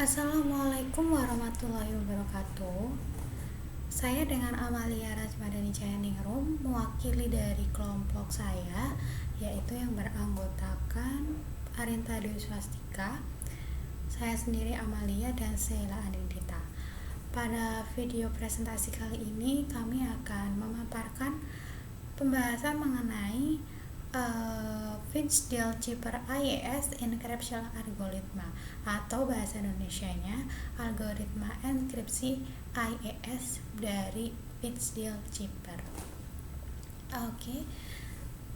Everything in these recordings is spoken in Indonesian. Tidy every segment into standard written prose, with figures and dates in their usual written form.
Assalamualaikum warahmatullahi wabarakatuh. Saya dengan Amalia Rajmadani Cayaningrum mewakili dari kelompok saya, yaitu yang beranggotakan Arinta Dewi Swastika, saya sendiri Amalia, dan Sheila Anindita. Pada video presentasi kali ini kami akan memaparkan pembahasan mengenai Fitzgerald-Cipher IES Encryption Algorithm, atau bahasa Indonesianya algoritma enkripsi IES dari Fitzgerald-Cipher. Oke,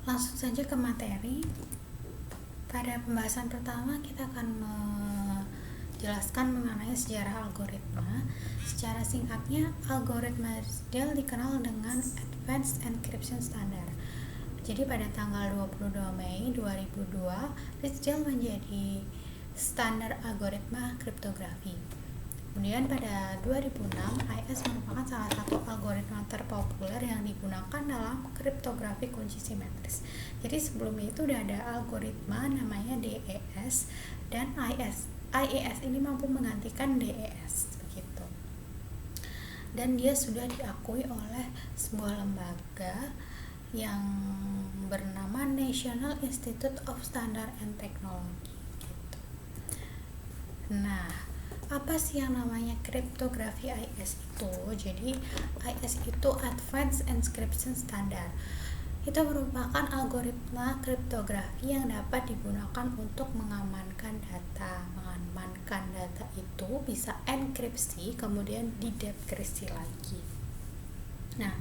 langsung saja ke materi. Pada pembahasan pertama kita akan menjelaskan mengenai sejarah algoritma. Secara singkatnya, algoritma Fitzgerald dikenal dengan Advanced Encryption Standard. Jadi pada tanggal 22 Mei 2002, Fitzgerald menjadi standar algoritma kriptografi. Kemudian pada 2006, IS merupakan salah satu algoritma terpopuler yang digunakan dalam kriptografi kunci simetris. Jadi sebelumnya itu udah ada algoritma namanya DES dan IS. IES ini mampu menggantikan DES begitu. Dan dia sudah diakui oleh sebuah lembaga yang bernama National Institute of Standards and Technology gitu. Nah, apa sih yang namanya kriptografi IS itu? Jadi IS itu Advanced Encryption Standard. Itu merupakan algoritma kriptografi yang dapat digunakan untuk mengamankan data. Mengamankan data itu bisa enkripsi kemudian didekripsi lagi. Nah,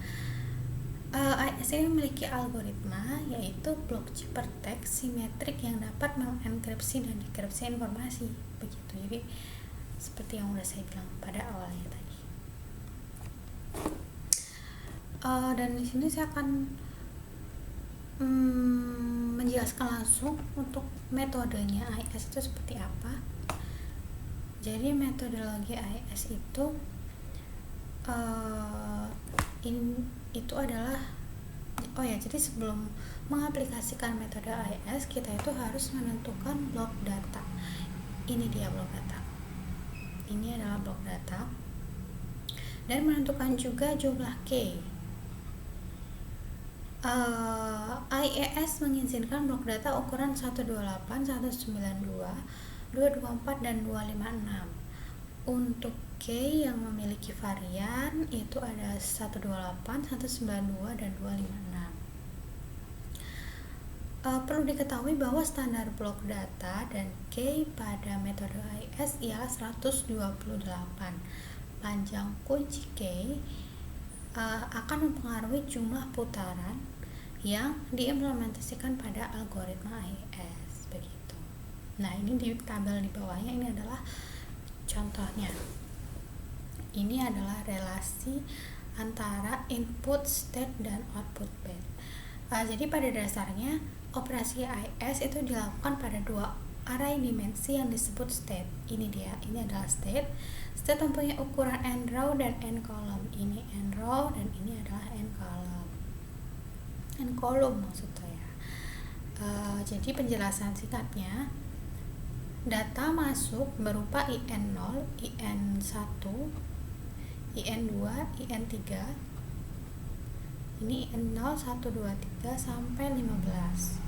IS ini memiliki algoritma yaitu block ciphertext simetrik yang dapat mengenkripsi dan dekripsi informasi begitu. Jadi seperti yang sudah saya bilang pada awalnya tadi. Dan di sini saya akan menjelaskan langsung untuk metodenya IS itu seperti apa. Jadi metodologi IS itu jadi sebelum mengaplikasikan metode IS, kita itu harus menentukan blok data. Ini dia blok data. Ini adalah blok data. Dan menentukan juga jumlah key. IES mengizinkan blok data ukuran 128, 192, 224, dan 256. Untuk key yang memiliki varian itu ada 128, 192, dan 256. Perlu diketahui bahwa standar blok data dan key pada metode IS ialah 128. Panjang kunci key akan mempengaruhi jumlah putaran yang diimplementasikan pada algoritma IS begitu. Nah, ini di tabel di bawahnya ini adalah contohnya. Ini adalah relasi antara input state dan output bit. Jadi pada dasarnya operasi IS itu dilakukan pada dua array dimensi yang disebut state. Ini dia, ini adalah state. State mempunyai ukuran n row dan n column. Ini n row dan ini adalah n column. N column maksudnya. Jadi penjelasan singkatnya, data masuk berupa IN0, IN1, IN2, IN3. Ini IN0, 1, 2, 3 sampai 15.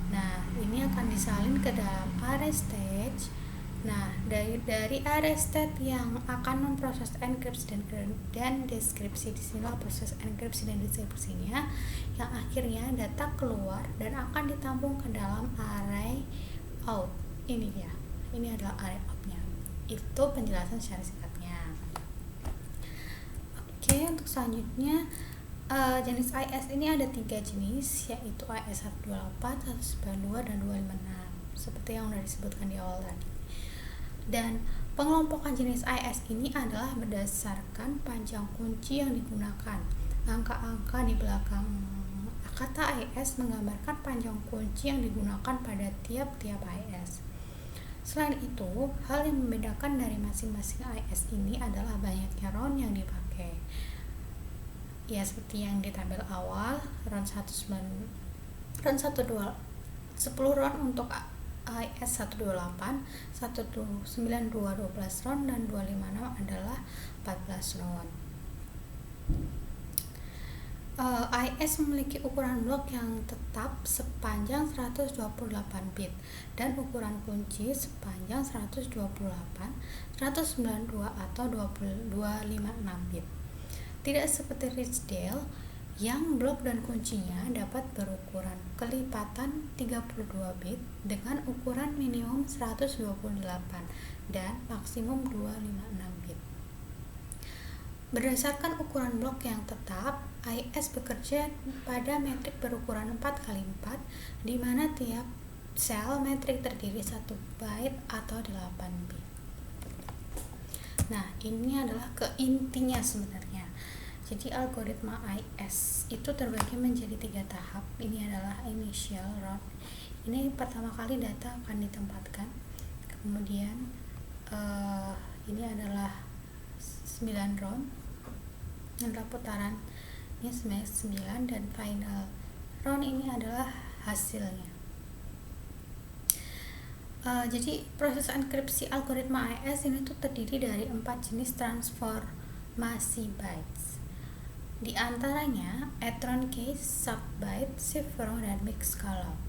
Nah, ini akan disalin ke dalam array stage. Nah, dari array state yang akan memproses enkripsi dan deskripsi, disinilah proses enkripsi dan deskripsinya, yang akhirnya data keluar dan akan ditampung ke dalam array out. Ini dia, ini adalah array out-nya. Itu penjelasan secara singkatnya. Oke, untuk selanjutnya jenis IS ini ada 3 jenis, yaitu IS 128, 192, dan 256 seperti yang sudah disebutkan di awal tadi. Dan pengelompokan jenis IS ini adalah berdasarkan panjang kunci yang digunakan. Angka-angka di belakang kata IS menggambarkan panjang kunci yang digunakan pada tiap-tiap IS. Selain itu, hal yang membedakan dari masing-masing IS ini adalah banyaknya round yang dipakai. Ya, seperti yang di tabel awal, round 10 round untuk AES 128, 192 12 round, dan 256 adalah 14 round. AES memiliki ukuran blok yang tetap sepanjang 128 bit dan ukuran kunci sepanjang 128, 192 atau 256 bit. Tidak seperti Ridgedale yang blok dan kuncinya dapat berukuran kelipatan 32 bit dengan ukuran minimum 128 dan maksimum 256 bit. Berdasarkan ukuran blok yang tetap, AES bekerja pada metrik berukuran 4x4, di mana tiap sel metrik terdiri 1 byte atau 8 bit. Nah, ini adalah keintinya sebenarnya. Jadi algoritma AES itu terbagi menjadi 3 tahap. Ini adalah initial round. Ini pertama kali data akan ditempatkan. Kemudian ini adalah 9 round, adalah putaran ini 9, dan final round ini adalah hasilnya. Jadi proses enkripsi algoritma AES ini tuh terdiri dari 4 jenis transformasi bytes. Di antaranya Etron case, subbyte, cipher, dan mix column.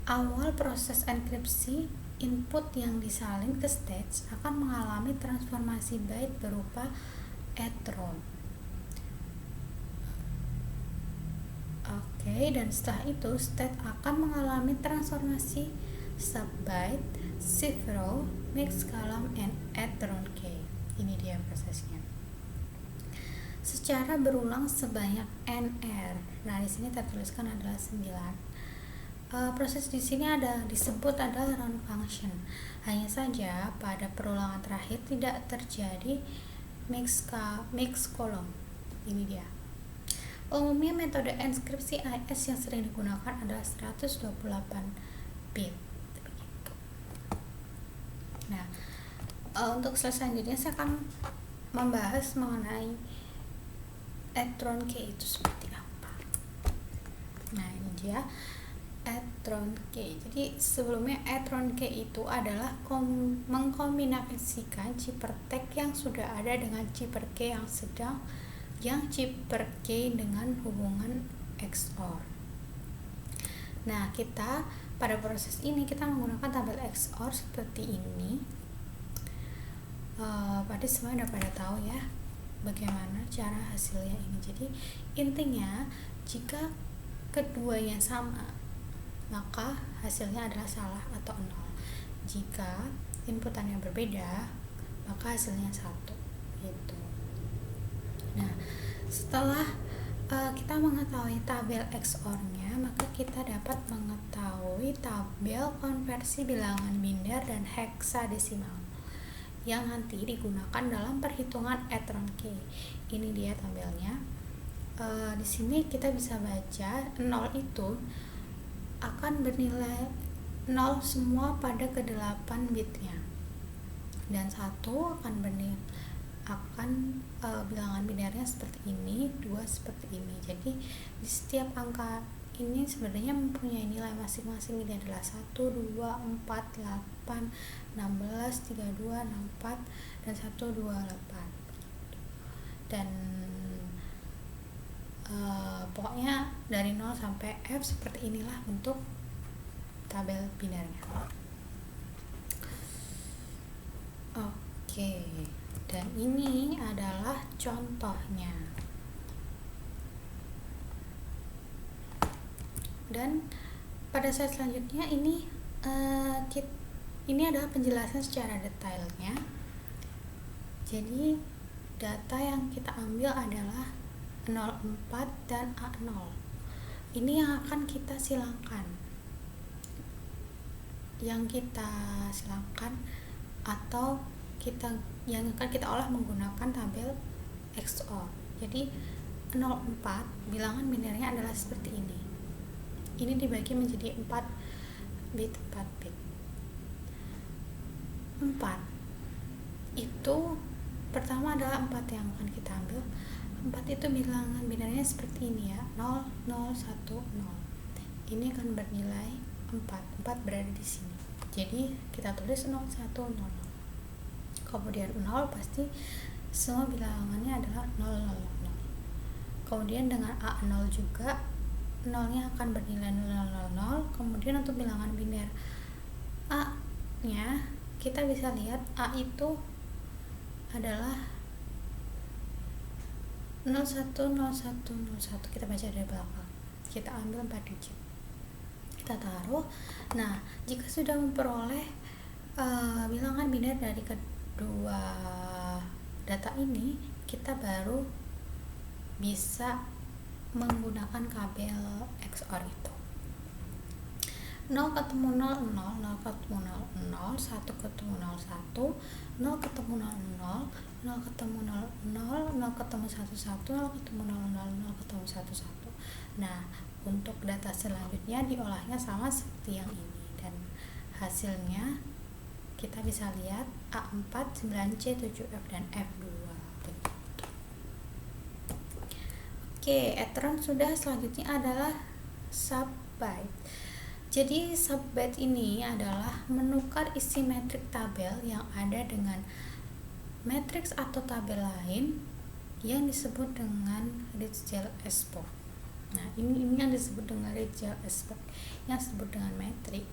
Awal proses enkripsi, input yang disalin ke stage akan mengalami transformasi byte berupa Etron. Dan setelah itu state akan mengalami transformasi subbyte, cipher, mix column, and Etron key. Ini dia prosesnya. Secara berulang sebanyak NR. Nah, di sini tertuliskan adalah 9. Proses di sini disebut adalah round function. Hanya saja pada perulangan terakhir tidak terjadi mix column. Ini dia. Umumnya metode enkripsi AES yang sering digunakan adalah 128 bit. Nah, untuk selanjutnya saya akan membahas mengenai Etron key itu seperti apa. Nah, ini dia Etron key. Jadi sebelumnya Etron key itu adalah mengkombinasikan cipher tag yang sudah ada dengan cipher key yang cipher key dengan hubungan XOR. Nah, kita pada proses ini kita menggunakan tabel XOR seperti ini. Pada semua udah pada tahu ya bagaimana cara hasilnya ini. Jadi intinya jika keduanya sama maka hasilnya adalah salah atau 0. Jika inputannya berbeda maka hasilnya 1 gitu. Nah, setelah kita mengetahui tabel XOR-nya, maka kita dapat mengetahui tabel konversi bilangan biner dan heksadesimal yang nanti digunakan dalam perhitungan Etron key. Ini dia tabelnya. Di sini kita bisa baca 0 itu akan bernilai 0 semua pada ke-8 bitnya, dan 1 akan bilangan binernya seperti ini, 2 seperti ini. Jadi di setiap angka ini sebenarnya mempunyai nilai masing-masing. Ini adalah 1, 2, 4, 8, 16, 32, 64, dan 128. Dan pokoknya dari 0 sampai F seperti inilah bentuk tabel binernya. Oke. Dan ini adalah contohnya. Dan pada slide selanjutnya ini adalah penjelasan secara detailnya. Jadi data yang kita ambil adalah 04 dan A0. Ini yang akan kita silangkan. Atau yang akan kita olah menggunakan tabel XOR. Jadi 04 bilangan binernya adalah seperti ini. Ini dibagi menjadi 4 bit. 4 itu pertama adalah 4 yang akan kita ambil. 4 itu bilangan binernya seperti ini ya, 0, 0, 1, 0. Ini akan bernilai 4 berada di sini. Jadi kita tulis 0, 1, 0, 0. Kemudian 0 pasti semua bilangannya adalah 0, 0, 0. Kemudian dengan A0 juga 0-nya akan bernilai 0, 0, 0. Kemudian untuk bilangan biner A-nya kita bisa lihat A itu adalah 01, 01, 01. Kita baca dari belakang. Kita ambil 4 digit. Kita taruh. Nah, jika sudah memperoleh bilangan biner dari kedua data ini, kita baru bisa menggunakan kabel XOR itu. 0 ketemu 0, 0, 0 ketemu 0, 0, 1 ketemu 0, 1, 0 ketemu 0, 0, 0 ketemu 0, 0, 0 ketemu 1, 1, 0 ketemu 0, 0, 0 ketemu 1, 1. Nah, untuk data selanjutnya diolahnya sama seperti yang ini, dan hasilnya kita bisa lihat A4, 9C, 7F, dan F2. Begitu. Oke, Etron sudah. Selanjutnya adalah subbyte. Jadi subbyte ini adalah menukar isi metrik tabel yang ada dengan matriks atau tabel lain yang disebut dengan Ritz-Jeller-Esbok. Nah, ini yang disebut dengan Ritz-Jeller-Esbok, yang disebut dengan metrik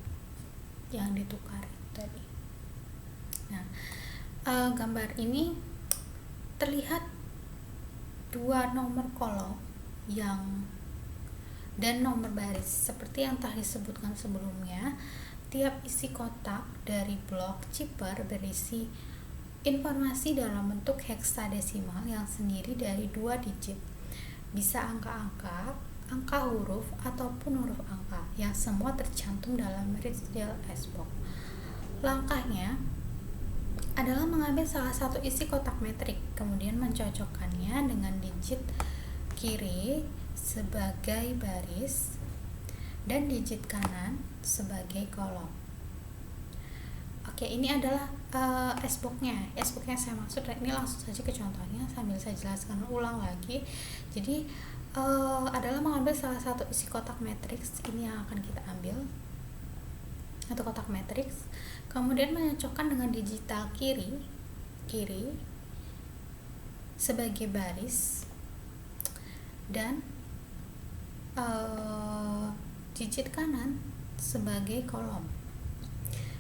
yang ditukar itu tadi. Nah, gambar ini terlihat dua nomor kolom dan nomor baris seperti yang telah disebutkan sebelumnya. Tiap isi kotak dari blok chipper berisi informasi dalam bentuk heksadesimal yang sendiri dari 2 digit, bisa angka-angka, angka huruf, ataupun huruf angka yang semua tercantum dalam Ritz-Jeller-Esbok. Langkahnya adalah mengambil salah satu isi kotak metrik, kemudian mencocokkannya dengan digit kiri sebagai baris dan digit kanan sebagai kolom. Oke, ini adalah Esboknya saya maksud. Ini langsung saja ke contohnya sambil saya jelaskan ulang lagi. Jadi adalah mengambil salah satu isi kotak matriks ini yang akan kita ambil, atau kotak matriks, kemudian menyocokkan dengan digital kiri sebagai baris dan digit kanan sebagai kolom.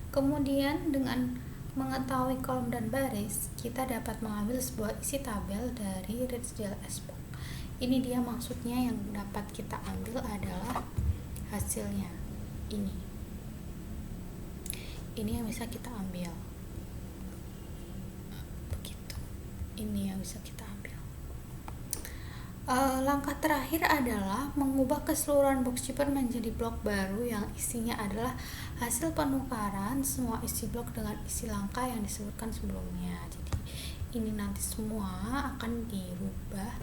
Kemudian dengan mengetahui kolom dan baris, kita dapat mengambil sebuah isi tabel dari Ritz-Jeller-Esbok. Ini dia maksudnya, yang dapat kita ambil adalah hasilnya. Ini yang bisa kita ambil. Begitu. Ini yang bisa kita ambil. Langkah terakhir adalah mengubah keseluruhan box chipper menjadi blok baru yang isinya adalah hasil penukaran semua isi blok dengan isi langkah yang disebutkan sebelumnya. Jadi ini nanti semua akan dirubah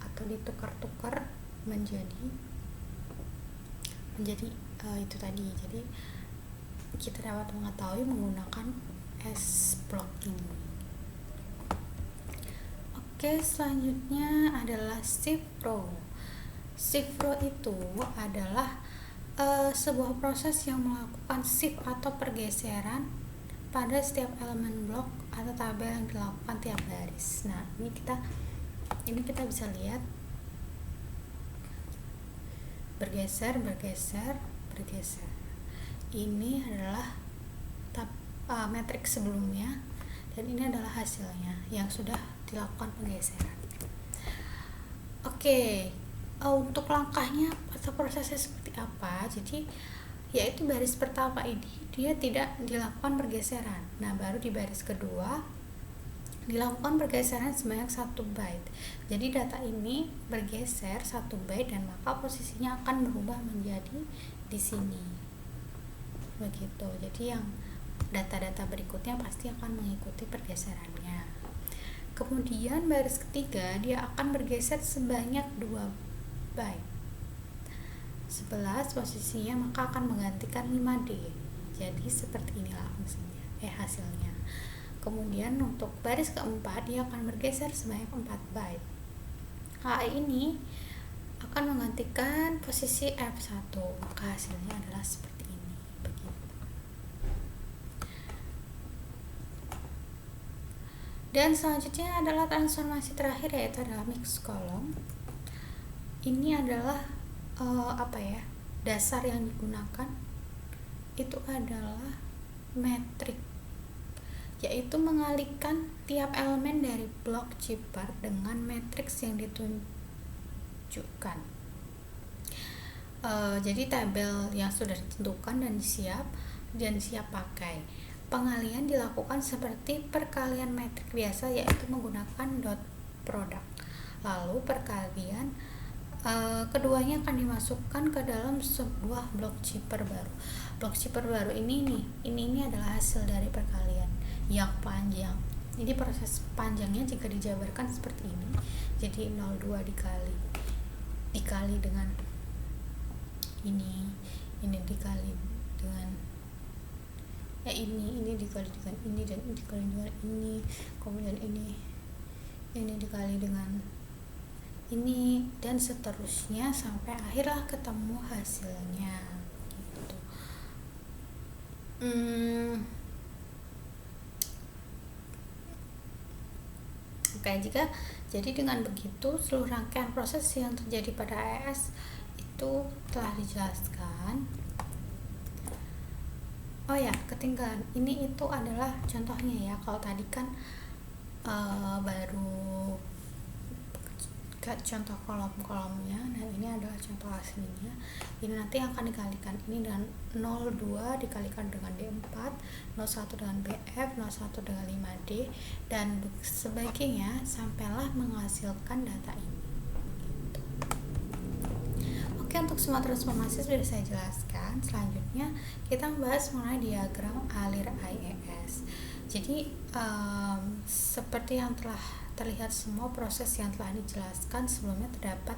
atau ditukar-tukar menjadi itu tadi. Jadi kita dapat mengetahui menggunakan S block ini. Oke, selanjutnya adalah shift row. Shift row itu adalah sebuah proses yang melakukan shift atau pergeseran pada setiap elemen blok atau tabel yang dilakukan tiap baris. Nah, ini kita bisa lihat bergeser. Ini adalah matriks sebelumnya, dan ini adalah hasilnya yang sudah dilakukan penggeseran. Oke, untuk langkahnya atau prosesnya seperti apa? Jadi yaitu baris pertama ini dia tidak dilakukan pergeseran. Nah, baru di baris kedua dilakukan pergeseran sebanyak 1 byte. Jadi data ini bergeser 1 byte dan maka posisinya akan berubah menjadi di sini. Begitu. Jadi yang data-data berikutnya pasti akan mengikuti pergeserannya. Kemudian baris ketiga dia akan bergeser sebanyak 2 byte. 11 posisinya maka akan menggantikan 5D. Jadi seperti inilah fungsinya, hasilnya. Kemudian untuk baris keempat dia akan bergeser sebanyak 4 byte. A ini akan menggantikan posisi F1, maka hasilnya adalah seperti ini. Dan selanjutnya adalah transformasi terakhir, yaitu adalah mix column. Ini adalah dasar yang digunakan itu adalah metrik, yaitu mengalihkan tiap elemen dari blok chipper dengan matriks yang ditunjukkan. Jadi tabel yang sudah ditentukan dan siap pakai. Pengalihan dilakukan seperti perkalian metrik biasa, yaitu menggunakan dot product. Lalu perkalian keduanya akan dimasukkan ke dalam sebuah blok chipper baru. Blok chipper baru ini adalah hasil dari perkalian yang panjang. Jadi proses panjangnya jika dijabarkan seperti ini, jadi 02 dikali dengan ini dikali dengan ini dikali dengan ini, dan ini dikali dengan ini, kemudian ini dikali dengan ini, dan seterusnya sampai akhirnya ketemu hasilnya gitu. Jadi dengan begitu seluruh rangkaian proses yang terjadi pada AES itu telah dijelaskan. Oh ya, ketinggalan. Ini itu adalah contohnya ya. Kalau tadi kan baru contoh kolom-kolomnya. Nah, ini adalah contoh aslinya. Ini nanti akan dikalikan ini dengan 02 dikalikan dengan D4, 01 dengan BF, 01 dengan 5D, dan sebagainya sampailah menghasilkan data ini. Oke, untuk semua transformasi sudah saya jelaskan. Selanjutnya kita membahas mengenai diagram alir IES. Jadi seperti yang telah terlihat, semua proses yang telah dijelaskan sebelumnya terdapat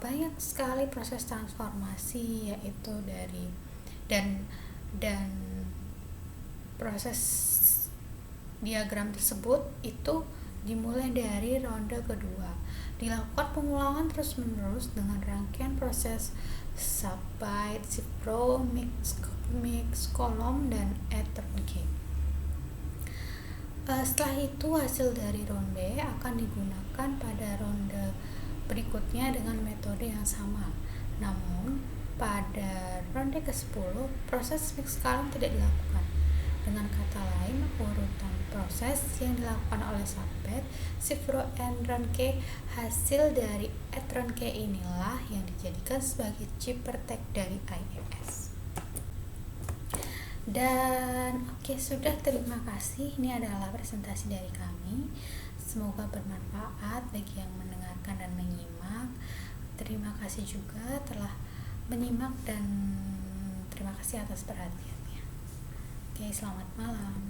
banyak sekali proses transformasi, yaitu dari dan proses diagram tersebut itu dimulai dari ronde kedua. Dilakukan pengulangan terus-menerus dengan rangkaian proses subbyte, cipro, mix column, dan etch. Setelah itu hasil dari ronde akan digunakan pada ronde berikutnya dengan metode yang sama. Namun pada ronde ke-10 proses mix column tidak dilakukan. Dengan kata lain, urutan proses yang dilakukan oleh subbyte, cipro, and ronde, hasil dari etch inilah yang dijadikan sebagai chipper tag dari IES. Dan sudah, terima kasih. Ini adalah presentasi dari kami. Semoga bermanfaat bagi yang mendengarkan dan menyimak. Terima kasih juga telah menyimak dan terima kasih atas perhatiannya. Selamat malam.